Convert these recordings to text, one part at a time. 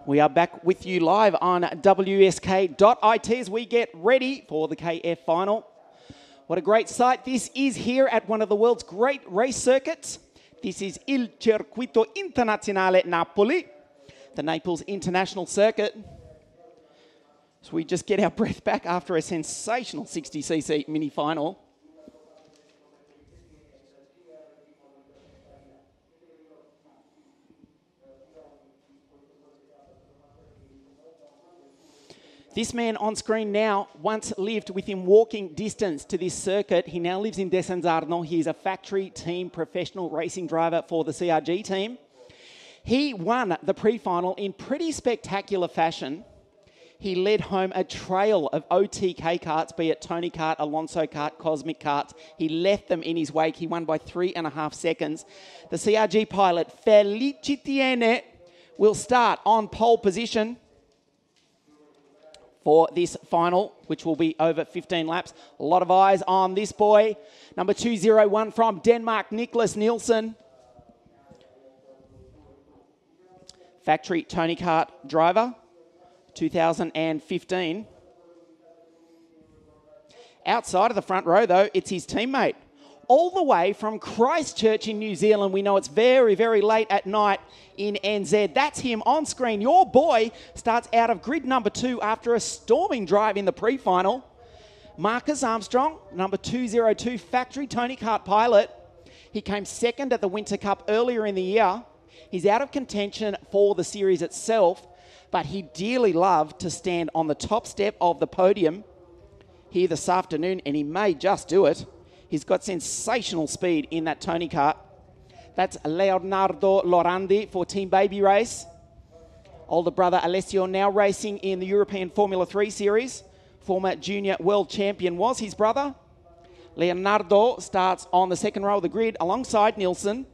We are back with you live on WSK.it as we get ready for the KF final. What a great sight this is here at one of the world's great race circuits. This is il Circuito Internazionale Napoli, the Naples International Circuit. So we just get our breath back after a sensational 60cc mini final. This man on screen now once lived within walking distance to this circuit. He now lives in Sarno. He is a factory team professional racing driver for the CRG team. He won the pre-final in pretty spectacular fashion. He led home a trail of OTK karts, be it Tony kart, Alonso kart, Cosmic karts. He left them in his wake. He won by 3.5 seconds. The CRG pilot, Felicitiene, will start on pole position for this final, which will be over 15 laps. A lot of eyes on this boy. Number 201 from Denmark, Nicholas Nielsen. Factory Tony kart driver, 2015. Outside of the front row, though, it's his teammate. All the way from Christchurch in New Zealand. We know it's very, very late at night in NZ. That's him on screen. Your boy starts out of grid number 2 after a storming drive in the pre-final. Marcus Armstrong, number 202, factory Tony kart pilot. He came second at the Winter Cup earlier in the year. He's out of contention for the series itself, but he dearly loved to stand on the top step of the podium here this afternoon, and he may just do it. He's got sensational speed in that Tony kart. That's Leonardo Lorandi for Team Baby Race. Older brother Alessio now racing in the European Formula 3 series. Former junior world champion was his brother. Leonardo starts on the second row of the grid alongside Nielsen.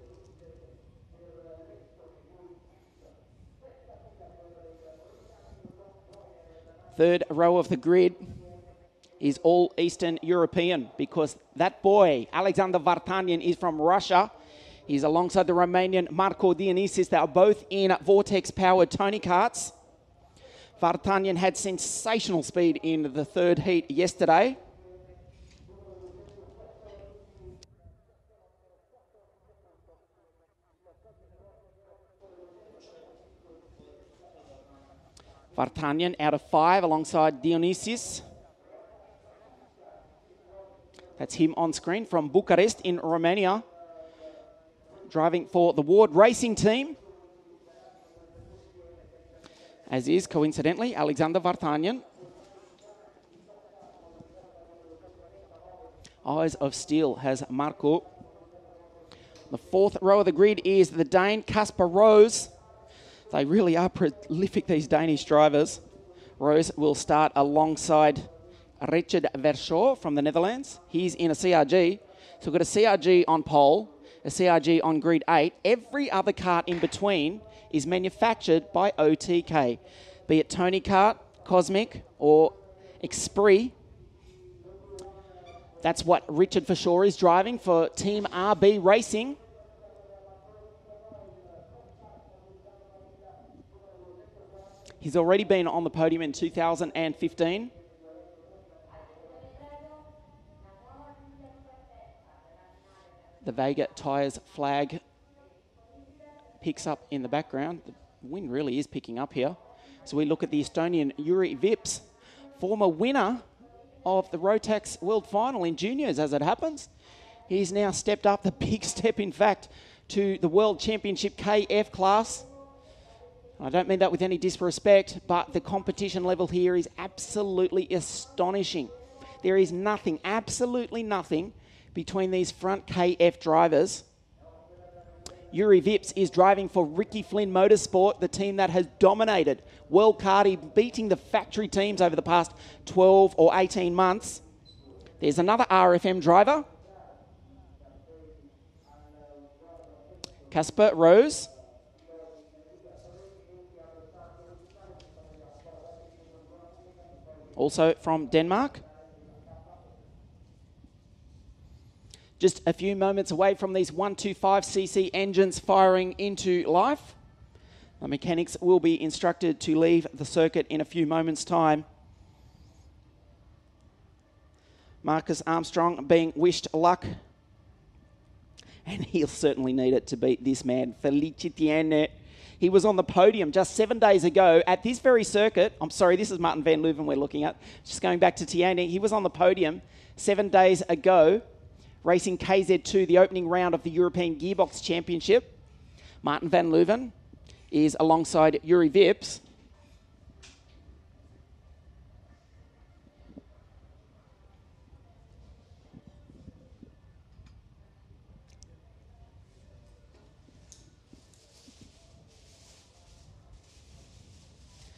Third row of the grid is all Eastern European because that boy, Alexander Vartanyan, is from Russia. He's alongside the Romanian Marco Dionysis. They are both in Vortex-powered Tony karts. Vartanyan had sensational speed in the third heat yesterday. Vartanyan out of 5 alongside Dionysis. That's him on screen from Bucharest in Romania, driving for the Ward Racing team, as is, coincidentally, Alexander Vartanyan. Eyes of Steel has Marco. The fourth row of the grid is the Dane Casper Rose. They really are prolific, these Danish drivers. Rose will start alongside Richard Verschoor from the Netherlands. He's in a CRG. So we've got a CRG on pole, a CRG on grid 8. Every other kart in between is manufactured by OTK, be it Tony kart, Cosmic, or Esprit. That's what Richard Verschoor is driving for Team RB Racing. He's already been on the podium in 2015. The Vega Tyres flag picks up in the background. The wind really is picking up here. So we look at the Estonian Jüri Vips, former winner of the Rotax World Final in juniors, as it happens. He's now stepped up the big step, in fact, to the World Championship KF class. I don't mean that with any disrespect, but the competition level here is absolutely astonishing. There is nothing, absolutely nothing, between these front KF drivers. Jüri Vips is driving for Ricky Flynn Motorsport, the team that has dominated World Karting, beating the factory teams over the past 12 or 18 months. There's another RFM driver, Casper Rose. Also from Denmark. Just a few moments away from these 125cc engines firing into life. The mechanics will be instructed to leave the circuit in a few moments' time. Marcus Armstrong being wished luck. And he'll certainly need it to beat this man, Felicitiene. He was on the podium just 7 days ago at this very circuit. I'm sorry, this is Martin van Leuven we're looking at. Just going back to Tiene. He was on the podium 7 days ago, racing KZ2, the opening round of the European Gearbox Championship. Martin van Leuven is alongside Yuri Vips.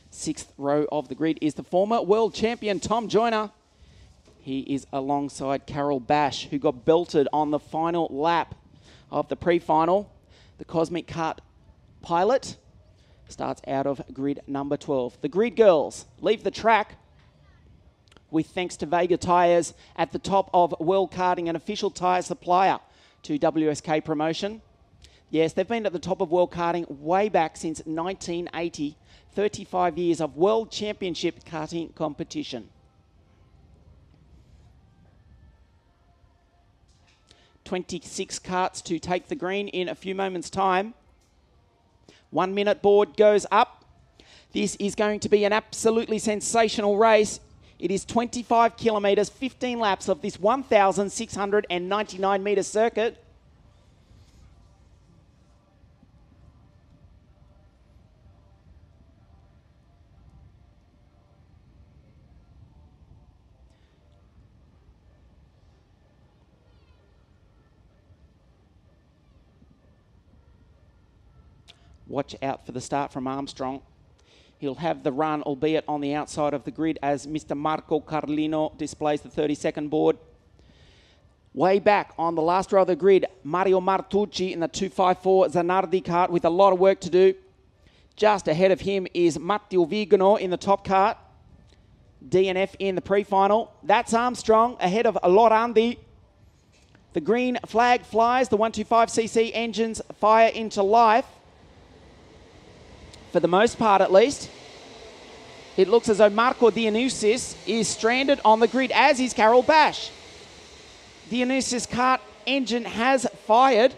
Sixth row of the grid is the former world champion Tom Joyner. He is alongside Carol Bash, who got belted on the final lap of the pre-final. The Cosmic Kart pilot starts out of grid number 12. The grid girls leave the track with thanks to Vega Tyres at the top of World Karting, an official tyre supplier to WSK Promotion. Yes, they've been at the top of World Karting way back since 1980. 35 years of World Championship karting competition. 26 karts to take the green in a few moments' time. 1 minute board goes up. This is going to be an absolutely sensational race. It is 25 kilometres, 15 laps of this 1,699 metre circuit. Watch out for the start from Armstrong. He'll have the run, albeit on the outside of the grid, as Mr. Marco Carlino displays the 30-second board. Way back on the last row of the grid, Mario Martucci in the 254 Zanardi kart with a lot of work to do. Just ahead of him is Matteo Vigano in the top kart. DNF in the pre-final. That's Armstrong ahead of Lorandi. The green flag flies. The 125cc engines fire into life. For the most part, at least. It looks as though Marco Dionysis is stranded on the grid, as is Carol Bash. Dionysis' kart engine has fired.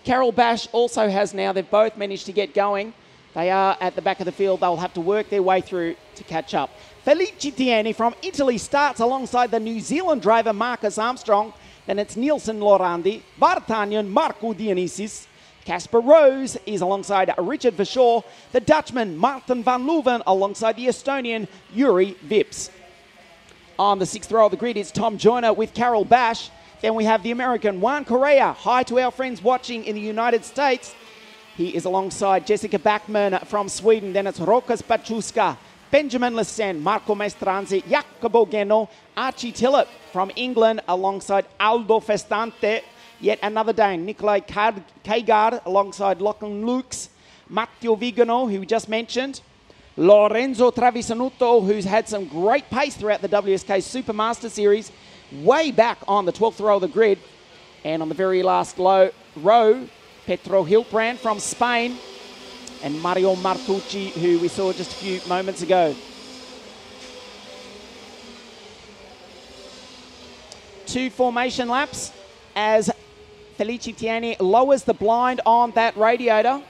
Carol Bash also has now. They've both managed to get going. They are at the back of the field. They'll have to work their way through to catch up. Felicitiene from Italy starts alongside the New Zealand driver Marcus Armstrong. Then it's Nielsen Lorandi, Vartanyan, Marco Dionysis. Casper Rose is alongside Richard Verschoor. The Dutchman Martin van Leuven alongside the Estonian Yuri Vips. On the sixth row of the grid is Tom Joyner with Carol Bash. Then we have the American Juan Correa. Hi to our friends watching in the United States. He is alongside Jessica Backman from Sweden. Then it's Rokas Pachuska, Benjamin Lessen, Marco Mestranzi, Jacopo Geno, Archie Tillett from England alongside Aldo Festante. Yet another Dane, Nikolai Kagard alongside Lachlan Lukes, Matteo Vigano, who we just mentioned, Lorenzo Travisanuto, who's had some great pace throughout the WSK Super Master Series, way back on the 12th row of the grid. And on the very last row, Petro Hilbrand from Spain, and Mario Martucci, who we saw just a few moments ago. 2 formation laps as Felicitiene lowers the blind on that radiator,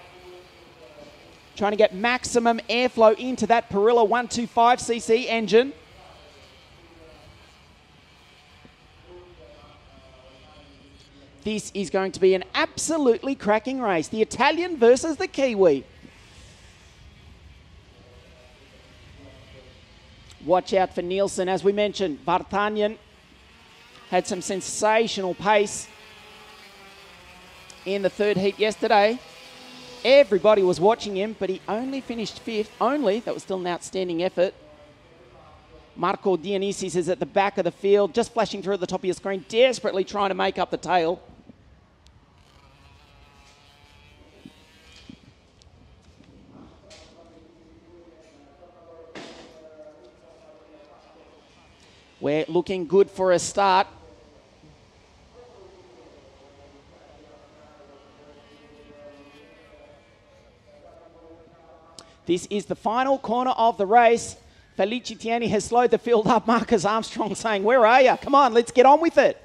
trying to get maximum airflow into that Perillo 125cc engine. This is going to be an absolutely cracking race. The Italian versus the Kiwi. Watch out for Nielsen. As we mentioned, Vartanyan had some sensational pace in the third heat yesterday. Everybody was watching him, but he only finished 5th. Only. That was still an outstanding effort. Marco Dionysis is at the back of the field, just flashing through at the top of your screen, desperately trying to make up the tail. We're looking good for a start. This is the final corner of the race. Felice Tieni has slowed the field up. Marcus Armstrong saying, where are you? Come on, let's get on with it.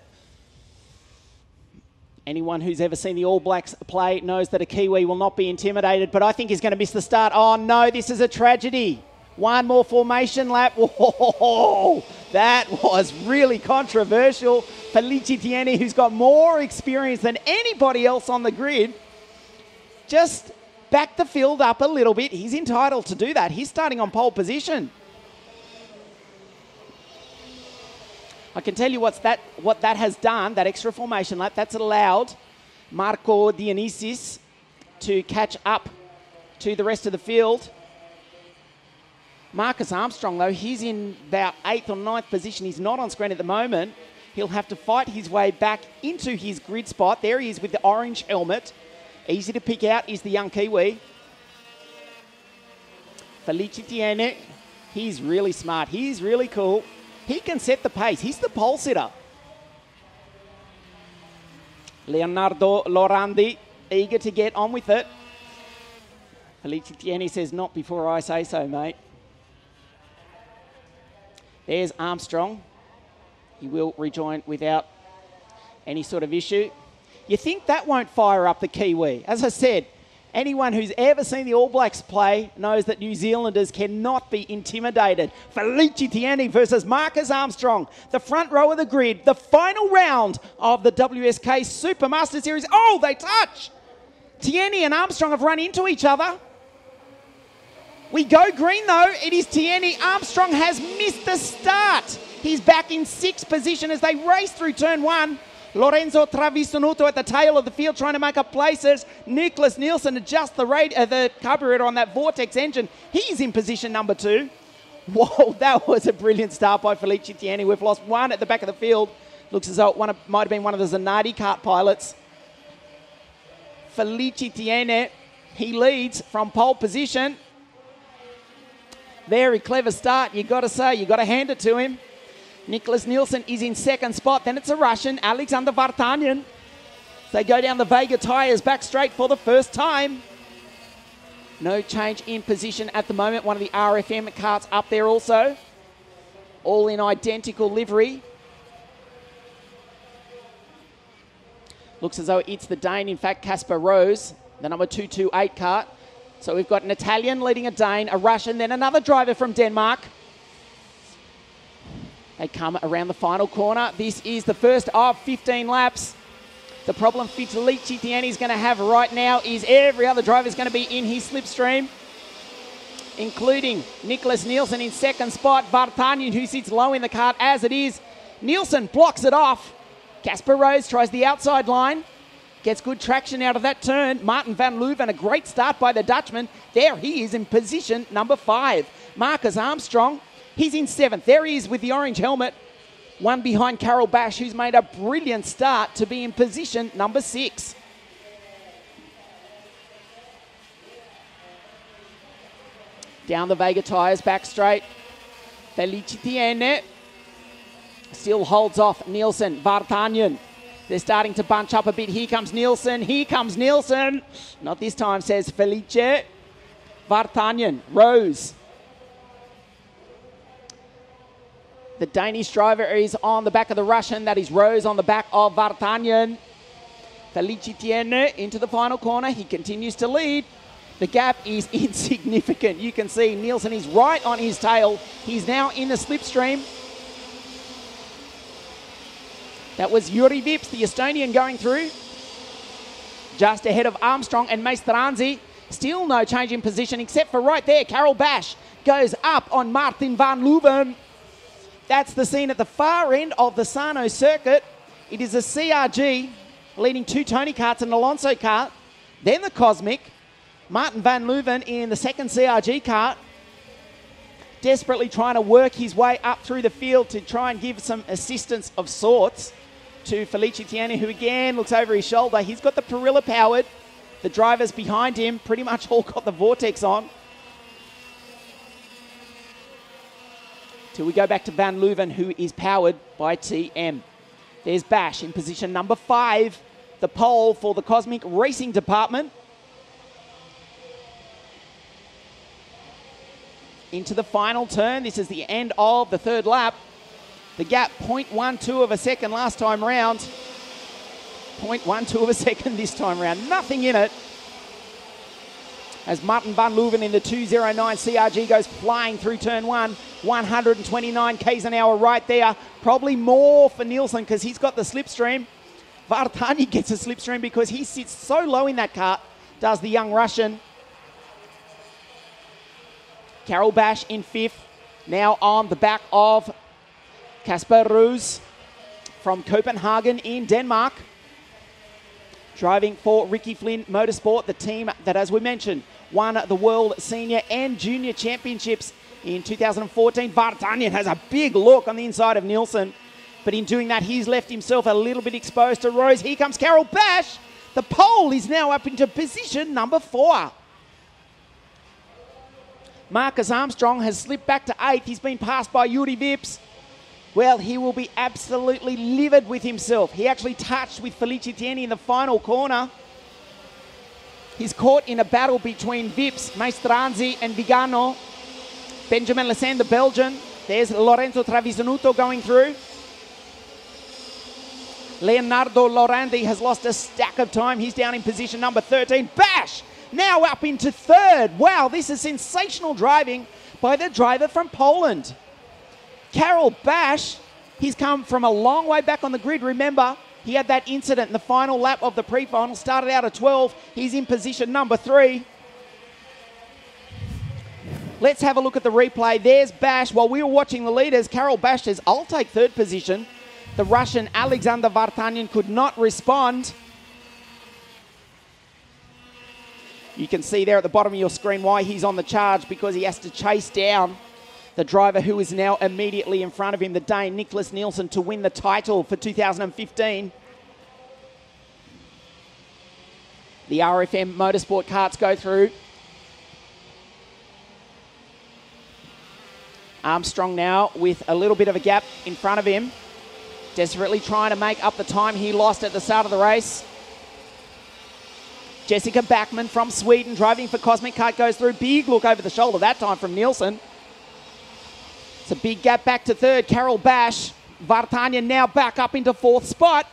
Anyone who's ever seen the All Blacks play knows that a Kiwi will not be intimidated, but I think he's going to miss the start. Oh, no, this is a tragedy. One more formation lap. Whoa, that was really controversial. Felice Tieni, who's got more experience than anybody else on the grid, just backed the field up a little bit. He's entitled to do that. He's starting on pole position. I can tell you what that has done, that extra formation lap, that's allowed Marco Dionysis to catch up to the rest of the field. Marcus Armstrong, though, he's in about 8th or 9th position. He's not on screen at the moment. He'll have to fight his way back into his grid spot. There he is with the orange helmet. Easy to pick out is the young Kiwi. Felice Tieni, he's really smart. He's really cool. He can set the pace. He's the pole sitter. Leonardo Lorandi, eager to get on with it. Felice Tieni says, not before I say so, mate. There's Armstrong. He will rejoin without any sort of issue. You think that won't fire up the Kiwi? As I said, anyone who's ever seen the All Blacks play knows that New Zealanders cannot be intimidated. Felice Tieni versus Marcus Armstrong, the front row of the grid, the final round of the WSK Super Master Series. Oh, they touch! Tieni and Armstrong have run into each other. We go green, though. It is Tieni. Armstrong has missed the start. He's back in 6th position as they race through turn 1. Lorenzo Travisonuto at the tail of the field trying to make up places. Nicholas Nielsen adjusts the carburetor on that Vortex engine. He's in position number 2. Whoa, that was a brilliant start by Felice Tieni. We've lost one at the back of the field. Looks as though it might have been one of the Zanardi kart pilots. Felice Tieni, he leads from pole position. Very clever start, you got to say. You got to hand it to him. Nicholas Nielsen is in 2nd spot. Then it's a Russian, Alexander Vartanyan. They go down the Vega tyres back straight for the first time. No change in position at the moment. One of the RFM karts up there also. All in identical livery. Looks as though it's the Dane, in fact, Casper Rose, the number 228 kart. So we've got an Italian leading a Dane, a Russian, then another driver from Denmark. They come around the final corner. This is the first of 15 laps. The problem Felice Tieni is going to have right now is every other driver is going to be in his slipstream, including Nicholas Nielsen in 2nd spot. Vartanyan, who sits low in the kart as it is. Nielsen blocks it off. Casper Rose tries the outside line. Gets good traction out of that turn. Martin van Leuven, a great start by the Dutchman. There he is in position number 5. Marcus Armstrong, he's in 7th. There he is with the orange helmet. One behind Carol Bash, who's made a brilliant start to be in position number 6. Down the Vega tyres, back straight. Felice Tieni still holds off Nielsen. Vartanyan. They're starting to bunch up a bit. Here comes Nielsen. Here comes Nielsen. Not this time, says Felice. Vartanyan. Rose. The Danish driver is on the back of the Russian. That is Rose on the back of Vartanyan. Felice Tieni into the final corner. He continues to lead. The gap is insignificant. You can see Nielsen is right on his tail. He's now in the slipstream. That was Yuri Vips, the Estonian, going through. Just ahead of Armstrong and Maestranzi. Still no change in position except for right there. Carol Bash goes up on Martin van Leuven. That's the scene at the far end of the Sarno circuit. It is a CRG leading 2 Tony karts and an Alonso kart. Then the Cosmic. Martin van Leuven in the 2nd CRG kart. Desperately trying to work his way up through the field to try and give some assistance of sorts to Felice Tieni, who again looks over his shoulder. He's got the Perilla powered. The drivers behind him pretty much all got the Vortex on. Till we go back to Van Leuven, who is powered by TM. There's Bash in position number 5, the pole for the Cosmic Racing Department. into the final turn. This is the end of the third lap. The gap, 0.12 of a second last time round. 0.12 of a second this time round. Nothing in it. As Martin van Leuven in the 209 CRG goes flying through turn one. 129 k's an hour right there. Probably more for Nielsen because he's got the slipstream. Vartanian gets a slipstream because he sits so low in that car, does the young Russian. Karel Bash in fifth. Now on the back of Kasper Roos from Copenhagen in Denmark. Driving for Ricky Flynn Motorsport, the team that, as we mentioned, won the World Senior and Junior Championships in 2014. Vartanian has a big look on the inside of Nielsen, but in doing that, he's left himself a little bit exposed to Rose. Here comes Karel Bash. The pole is now up into position number 4. Marcus Armstrong has slipped back to 8th. He's been passed by Yuri Vips. Well, he will be absolutely livid with himself. He actually touched with Felice Tieni in the final corner. He's caught in a battle between Vips, Maestranzi and Vigano. Benjamin Lessin, the Belgian. There's Lorenzo Travisanuto going through. Leonardo Lorandi has lost a stack of time. He's down in position number 13. Bash now up into 3rd. Wow, this is sensational driving by the driver from Poland. Karel Bash, he's come from a long way back on the grid. Remember, he had that incident in the final lap of the pre-final. Started out at 12. He's in position number 3. Let's have a look at the replay. There's Bash. While we were watching the leaders, Karel Bash says, I'll take 3rd position. The Russian Alexander Vartanian could not respond. You can see there at the bottom of your screen why he's on the charge, because he has to chase down the driver who is now immediately in front of him, the Dane Nicholas Nielsen, to win the title for 2015. The RFM Motorsport karts go through. Armstrong now with a little bit of a gap in front of him, desperately trying to make up the time he lost at the start of the race. Jessica Backman from Sweden driving for Cosmic Kart goes through. Big look over the shoulder that time from Nielsen. It's a big gap back to 3rd. Karel Bash. Vartanian now back up into 4th spot.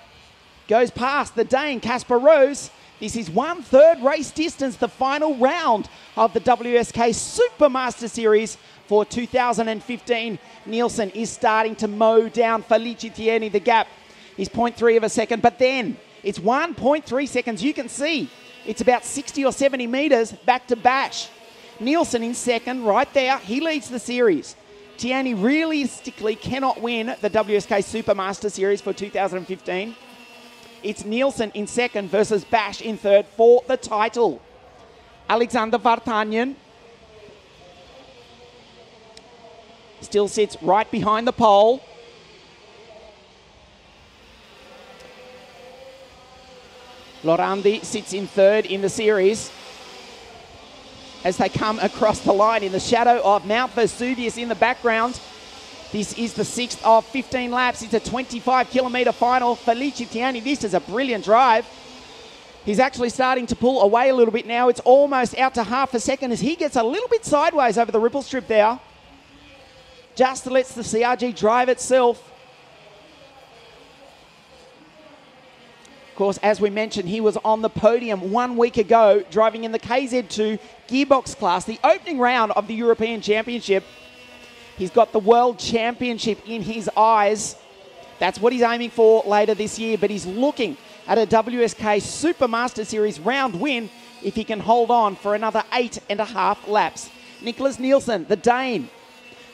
Goes past the Dane Kasper Rose. This is 1/3 race distance, the final round of the WSK Super Master Series for 2015. Nielsen is starting to mow down Felice Tieni. The gap is 0.3 of a second, but then it's 1.3 seconds. You can see it's about 60 or 70 meters back to Bash. Nielsen in 2nd, right there. He leads the series. Tieni realistically cannot win the WSK Super Master Series for 2015. It's Nielsen in 2nd versus Bash in 3rd for the title. Alexander Vartanian still sits right behind the pole. Lorandi sits in 3rd in the series as they come across the line in the shadow of Mount Vesuvius in the background. This is the 6th of 15 laps. It's a 25-kilometre final. Felice Tieni, this is a brilliant drive. He's actually starting to pull away a little bit now. It's almost out to half a second as he gets a little bit sideways over the ripple strip there. Just lets the CRG drive itself. Of course, as we mentioned, he was on the podium 1 week ago, driving in the KZ2 gearbox class, the opening round of the European Championship. He's got the World Championship in his eyes. That's what he's aiming for later this year, but he's looking at a WSK Super Master Series round win if he can hold on for another 8.5 laps. Nicholas Nielsen, the Dane,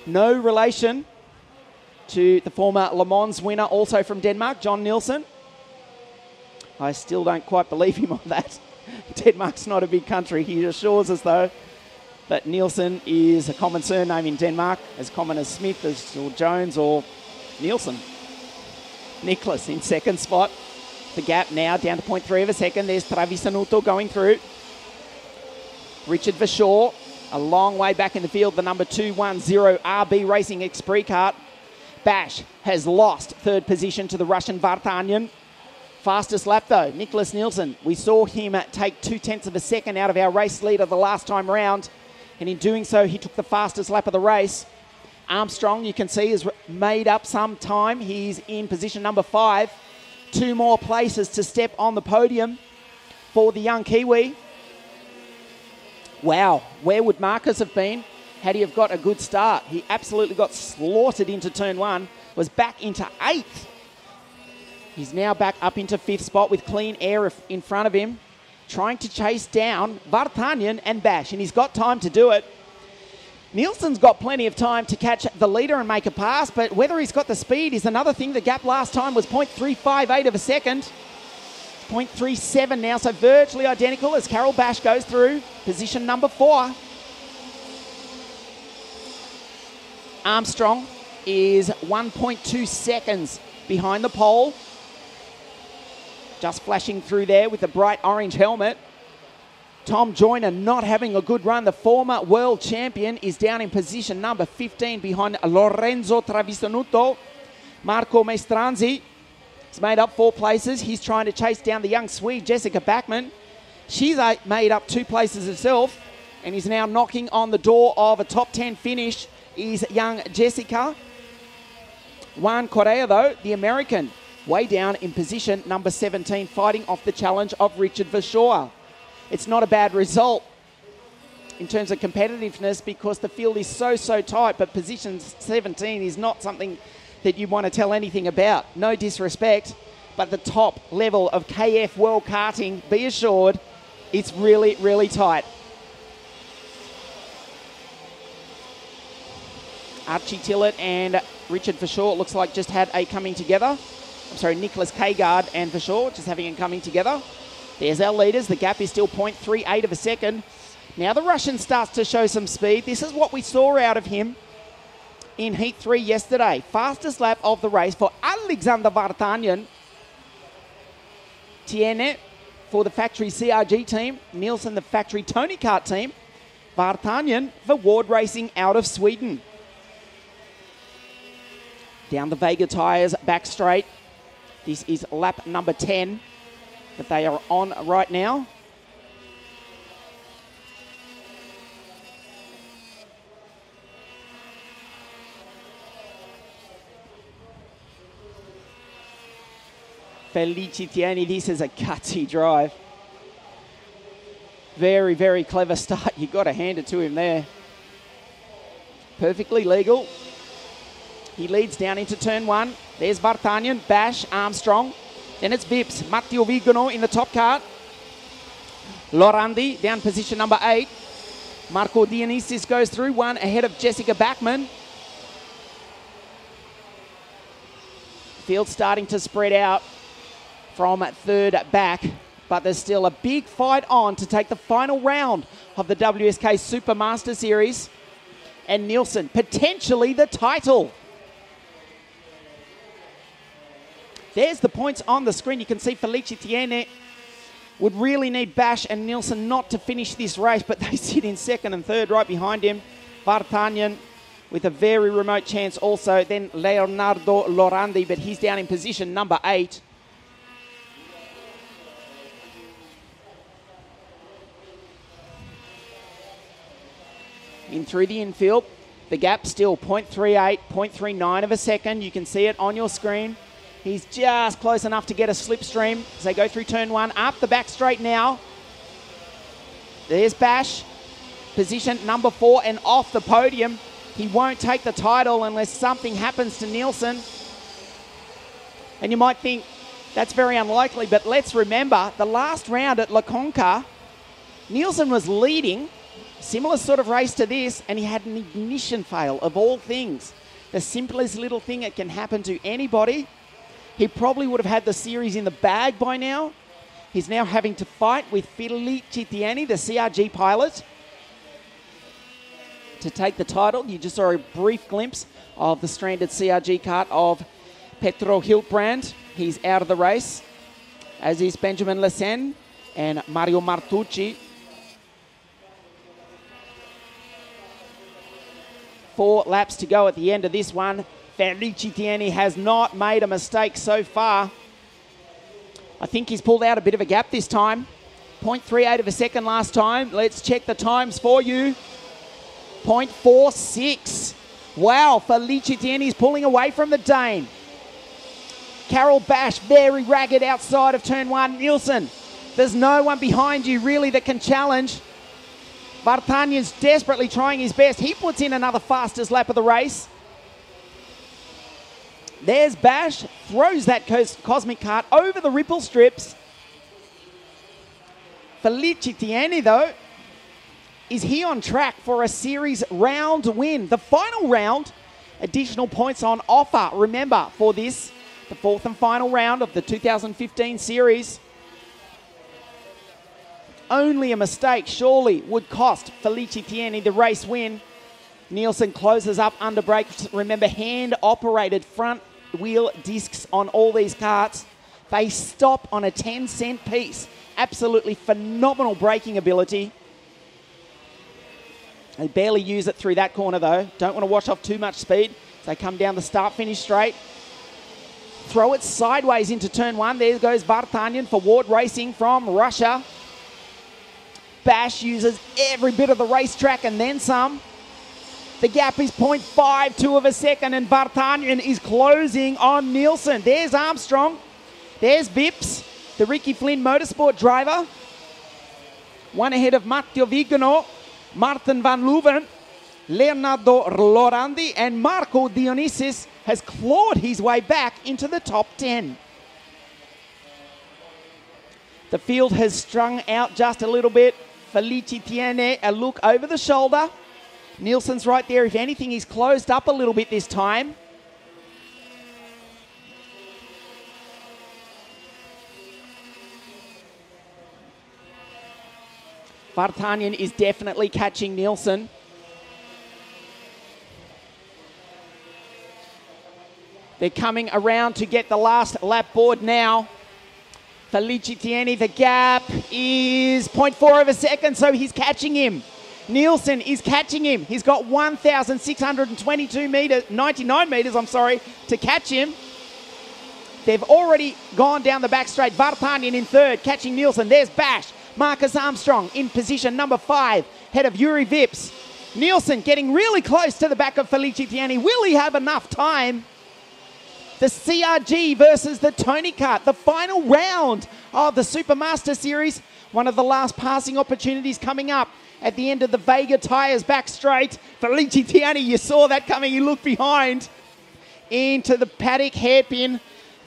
no relation to the former Le Mans winner, also from Denmark, John Nielsen. I still don't quite believe him on that. Denmark's not a big country, he assures us though. But Nielsen is a common surname in Denmark, as common as Smith, or Jones, or Nielsen. Nicholas in 2nd spot. The gap now down to 0.3 of a second. There's Travisanuto going through. Richard Verschaw, a long way back in the field, the number 210 RB Racing Esprit kart. Bash has lost 3rd position to the Russian Vartanian. Fastest lap though, Nicholas Nielsen. We saw him take 0.2 of a second out of our race leader the last time round. And in doing so, he took the fastest lap of the race. Armstrong, you can see, has made up some time. He's in position number 5. 2 more places to step on the podium for the young Kiwi. Wow, where would Marcus have been had he have got a good start? He absolutely got slaughtered into turn 1, was back into 8th. He's now back up into 5th spot with clean air in front of him, trying to chase down Vartanyan and Bash, and he's got time to do it. Nielsen's got plenty of time to catch the leader and make a pass, but whether he's got the speed is another thing. The gap last time was 0.358 of a second. 0.37 now, so virtually identical as Carol Bash goes through position number 4. Armstrong is 1.2 seconds behind the pole. Just flashing through there with the bright orange helmet. Tom Joyner not having a good run. The former world champion is down in position number 15 behind Lorenzo Travisanuto. Marco Maestranzi has made up 4 places. He's trying to chase down the young Swede, Jessica Backman. She's made up 2 places herself and is now knocking on the door of a top 10 finish is young Jessica. Juan Correa, though, the American, way down in position number 17, fighting off the challenge of Richard Verschoor. It's not a bad result in terms of competitiveness because the field is so tight, but position 17 is not something that you want to tell anything about. No disrespect, but the top level of KF World Karting, be assured, it's really tight. Archie Tillett and Richard Verschoor looks like just had a coming together. I'm sorry, Nicholas Kagard and Verschoor just having a coming together. There's our leaders. The gap is still 0.38 of a second. Now the Russian starts to show some speed. This is what we saw out of him in Heat 3 yesterday. Fastest lap of the race for Alexander Vartanyan. Tiene for the factory CRG team. Nielsen, the factory Tony Kart team. Vartanyan for Ward Racing out of Sweden. Down the Vega tyres, back straight. This is lap number 10 that they are on right now. Felicitiani, this is a gutsy drive. Very clever start. You've got to hand it to him there. Perfectly legal. He leads down into turn 1. There's Vartanyan, Bash, Armstrong. Then it's Vips, Matteo Vigano in the top cart. Lorandi down position number 8. Marco Dionysis goes through, 1 ahead of Jessica Backman. Field starting to spread out from 3rd back, but there's still a big fight on to take the final round of the WSK Super Master Series. And Nielsen, potentially the title. There's the points on the screen. You can see Felicitiene would really need Bash and Nielsen not to finish this race, but they sit in 2nd and 3rd right behind him. Vartanyan with a very remote chance also. Then Leonardo Lorandi, but he's down in position number 8. In through the infield, the gap still 0.38, 0.39 of a second. You can see it on your screen. He's just close enough to get a slipstream as they go through turn 1. Up the back straight now. There's Bash, position number 4 and off the podium. He won't take the title unless something happens to Nielsen. And you might think that's very unlikely, but let's remember the last round at La Conca, Nielsen was leading, similar sort of race to this, and he had an ignition fail of all things. The simplest little thing that can happen to anybody. He probably would have had the series in the bag by now. He's now having to fight with Felicitiani, the CRG pilot, to take the title. You just saw a brief glimpse of the stranded CRG kart of Petro Hiltbrand. He's out of the race, as is Benjamin Lesen and Mario Martucci. 4 laps to go at the end of this one. Felicitiani has not made a mistake so far. I think he's pulled out a bit of a gap this time. 0.38 of a second last time. Let's check the times for you. 0.46. Wow, Felice Tieni's pulling away from the Dane. Carol Bash, very ragged outside of turn one. Nielsen, there's no one behind you really that can challenge. Vartanyan's desperately trying his best. He puts in another fastest lap of the race. There's Bash, throws that cosmic cart over the ripple strips. Felice Tieni, though, is he on track for a series round win? The final round, additional points on offer. Remember, for this, the fourth and final round of the 2015 series. Only a mistake surely would cost Felice Tieni the race win. Nielsen closes up under brakes. Remember, hand-operated front wheel discs on all these carts. They stop on a 10-cent piece. Absolutely phenomenal braking ability. They barely use it through that corner though. Don't want to wash off too much speed. So they come down the start-finish straight. Throw it sideways into turn one. There goes Vartanyan for Ward Racing from Russia. Bash uses every bit of the racetrack and then some. The gap is 0.52 of a second and Vartanyan is closing on Nielsen. There's Armstrong. There's Vips, the Ricky Flynn Motorsport driver. One ahead of Matteo Vigano, Martin van Leuven, Leonardo Lorandi, and Marco Dionysis has clawed his way back into the top 10. The field has strung out just a little bit. Felice Tieni, a look over the shoulder. Nielsen's right there. If anything, he's closed up a little bit this time. Vartanyan is definitely catching Nielsen. They're coming around to get the last lap board now. Felice Tieni, the gap is 0.4 of a second, so he's catching him. Nielsen is catching him. He's got 1,622 meters, 99 meters, to catch him. They've already gone down the back straight. Vartanyan in third, catching Nielsen. There's Bash. Marcus Armstrong in position number 5, head of Yuri Vips. Nielsen getting really close to the back of Felice Tieni. Will he have enough time? The CRG versus the Tony Kart, the final round of the Super Master Series. One of the last passing opportunities coming up at the end of the Vega tyres back straight. Felice Tieni, you saw that coming. He looked behind into the paddock hairpin.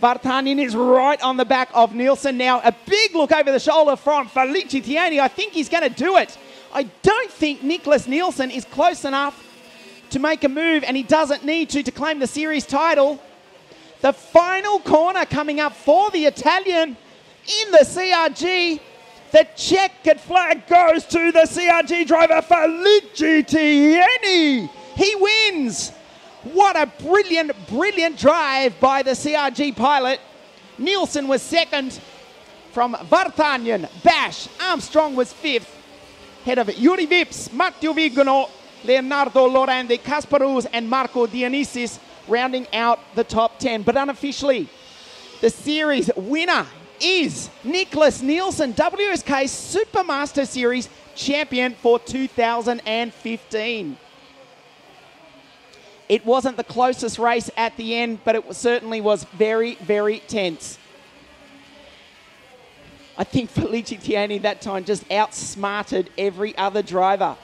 Vartanyan is right on the back of Nielsen now. A big look over the shoulder from Felice Tieni. I think he's going to do it. I don't think Nicholas Nielsen is close enough to make a move, and he doesn't need to claim the series title. The final corner coming up for the Italian in the CRG. The checkered flag goes to the CRG driver, Felice Tieni. He wins. What a brilliant, brilliant drive by the CRG pilot. Nielsen was second from Vartanyan. Bash, Armstrong was fifth. Head of Yuri Vips, Matteo Vigano, Leonardo Lorandi, Kasparuz, and Marco Dionysis rounding out the top 10. But unofficially, the series winner is Nicholas Nielsen, WSK Super Master Series champion for 2015. It wasn't the closest race at the end, but it certainly was very, very tense. I think Felice Tieni that time just outsmarted every other driver.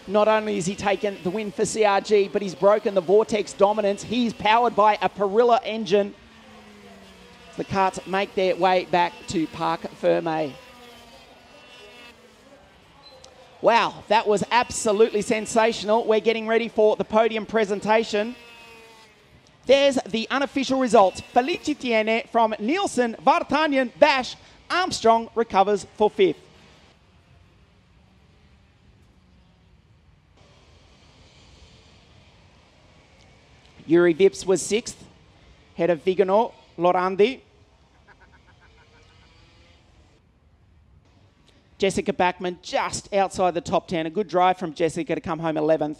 Not only has he taken the win for CRG, but he's broken the Vortex dominance. He's powered by a Perilla engine. The karts make their way back to Parc Fermé. Wow, that was absolutely sensational. We're getting ready for the podium presentation. There's the unofficial results. Felice Tieni from Nielsen, Vartanyan, Bash, Armstrong recovers for fifth. Yuri Vips was sixth, head of Vigano, Lorandi. Jessica Backman just outside the top 10. A good drive from Jessica to come home 11th.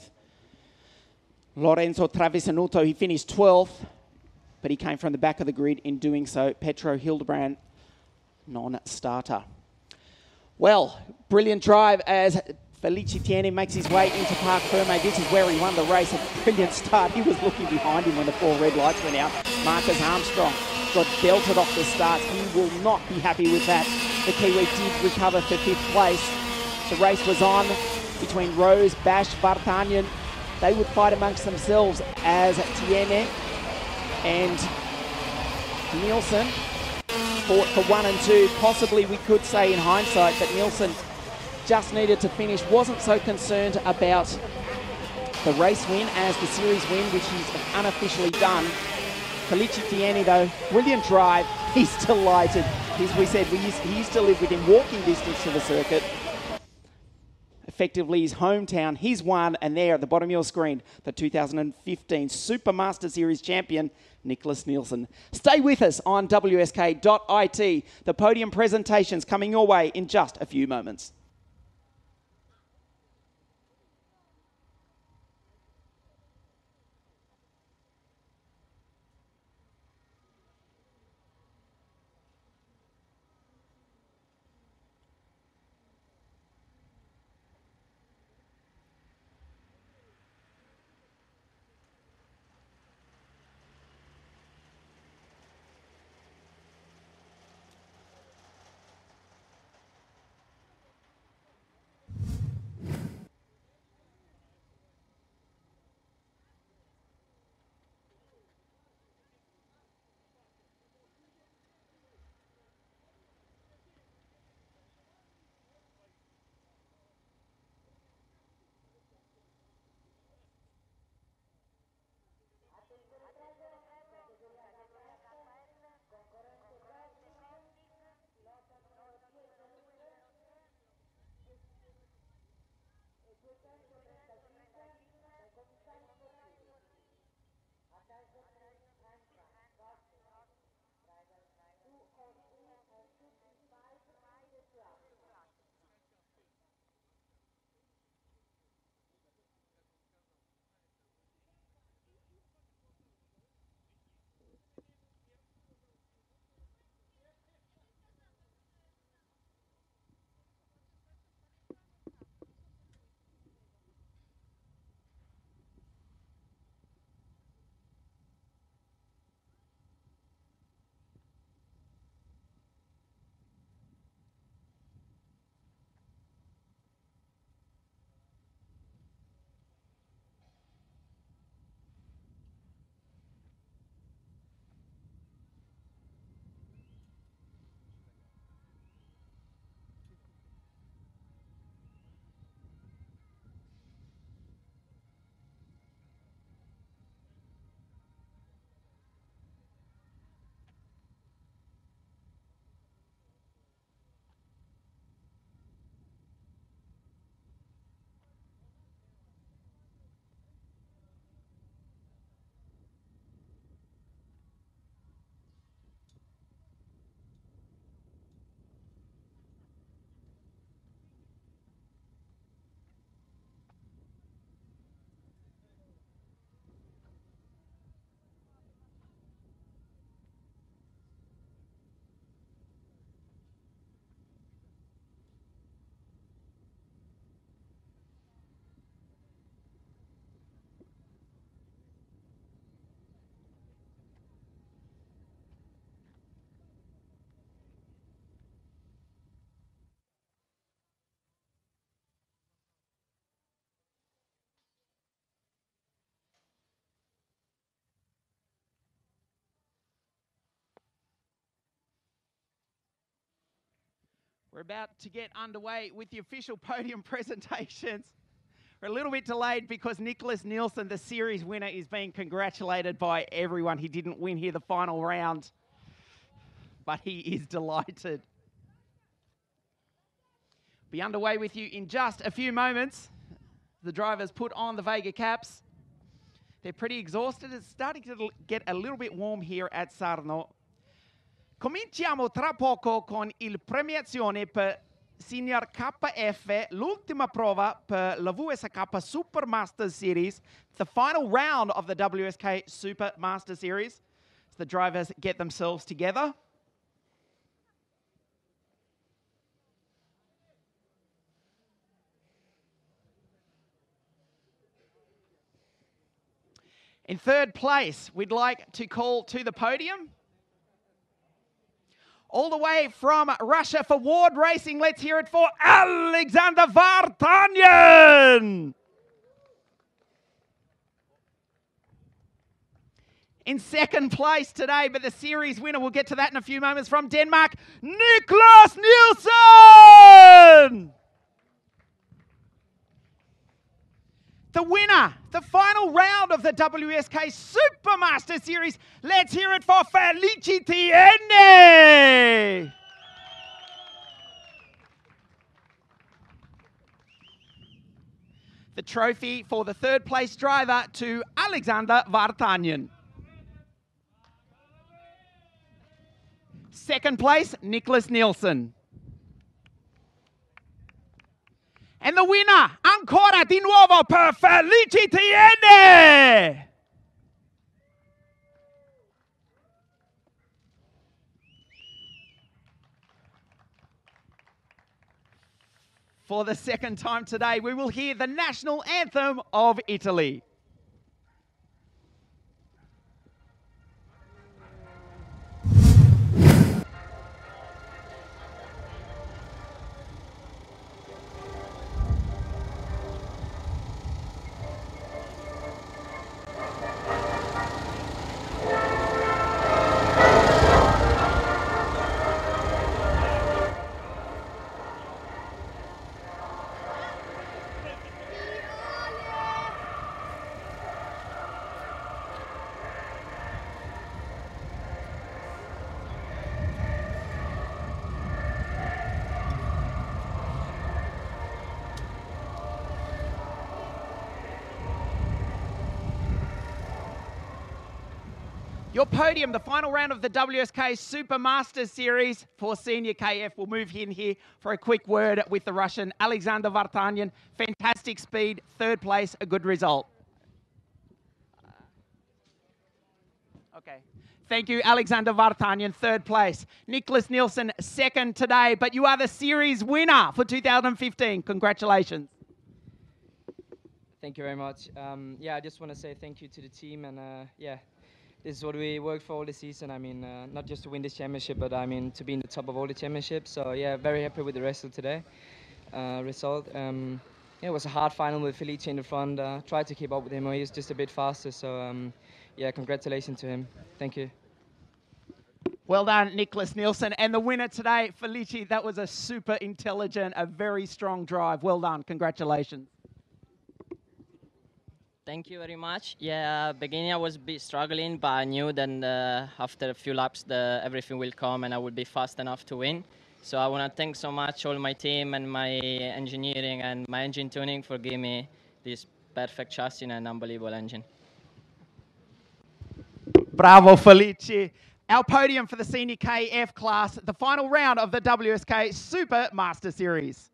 Lorenzo Travisanuto, he finished 12th, but he came from the back of the grid in doing so. Petro Hildebrand, non-starter. Well, brilliant drive as Felicitiani makes his way into Parc Ferme. This is where he won the race. A brilliant start. He was looking behind him when the 4 red lights went out. Marcus Armstrong got belted off the start. He will not be happy with that. The Kiwi did recover for 5th place. The race was on between Rose, Bash, Vartanyan. They would fight amongst themselves as Tiene and Nielsen fought for 1 and 2. Possibly, we could say in hindsight, that Nielsen just needed to finish. Wasn't so concerned about the race win as the series win, which he's unofficially done. Felicitiani, though, brilliant drive. He's delighted. As we said, he used to live within walking distance to the circuit. Effectively his hometown. He's won, and there at the bottom of your screen, the 2015 Super Master Series champion, Nicholas Nielsen. Stay with us on WSK.it. The podium presentations coming your way in just a few moments. We're about to get underway with the official podium presentations. We're a little bit delayed because Nicholas Nielsen, the series winner, is being congratulated by everyone. He didn't win here the final round, but he is delighted. Be underway with you in just a few moments. The drivers put on the Vega caps. They're pretty exhausted. It's starting to get a little bit warm here at Sarno. Cominciamo tra poco con il premiazione per Senior KF, l'ultima prova per la WSK Super Master Series, the final round of the WSK Super Master Series. As the drivers get themselves together. In third place, we'd like to call to the podium, all the way from Russia for Ward Racing, let's hear it for Alexander Vartanyan. In second place today, but the series winner, we'll get to that in a few moments, from Denmark, Niklas Nielsen. The winner, the final round of the WSK Super Master Series. Let's hear it for Felicitiene. The trophy for the third place driver to Alexander Vartanyan. Second place, Niklas Nielsen. And the winner, ancora di nuovo per Felicitiene. For the second time today, we will hear the national anthem of Italy. Your podium, the final round of the WSK Super Master Series for Senior KF. We'll move in here for a quick word with the Russian Alexander Vartanyan. Fantastic speed, third place, a good result. Okay. Thank you, Alexander Vartanyan, third place. Niklas Nielsen, second today, but you are the series winner for 2015. Congratulations. Thank you very much. Yeah, I just want to say thank you to the team, and yeah, this is what we worked for all the season. I mean, not just to win this championship, but I mean to be in the top of all the championships. So yeah, very happy with the rest of today result. Yeah, it was a hard final with Felice in the front. Tried to keep up with him, he was just a bit faster. So yeah, congratulations to him. Thank you. Well done, Niklas Nielsen. And the winner today, Felice, that was a super intelligent, a very strong drive. Well done. Congratulations. Thank you very much. Yeah, beginning I was a bit struggling, but I knew that after a few laps everything will come and I will be fast enough to win. So I want to thank so much all my team and my engineering and my engine tuning for giving me this perfect chassis and an unbelievable engine. Bravo, Felice. Our podium for the Senior KF class, the final round of the WSK Super Master Series.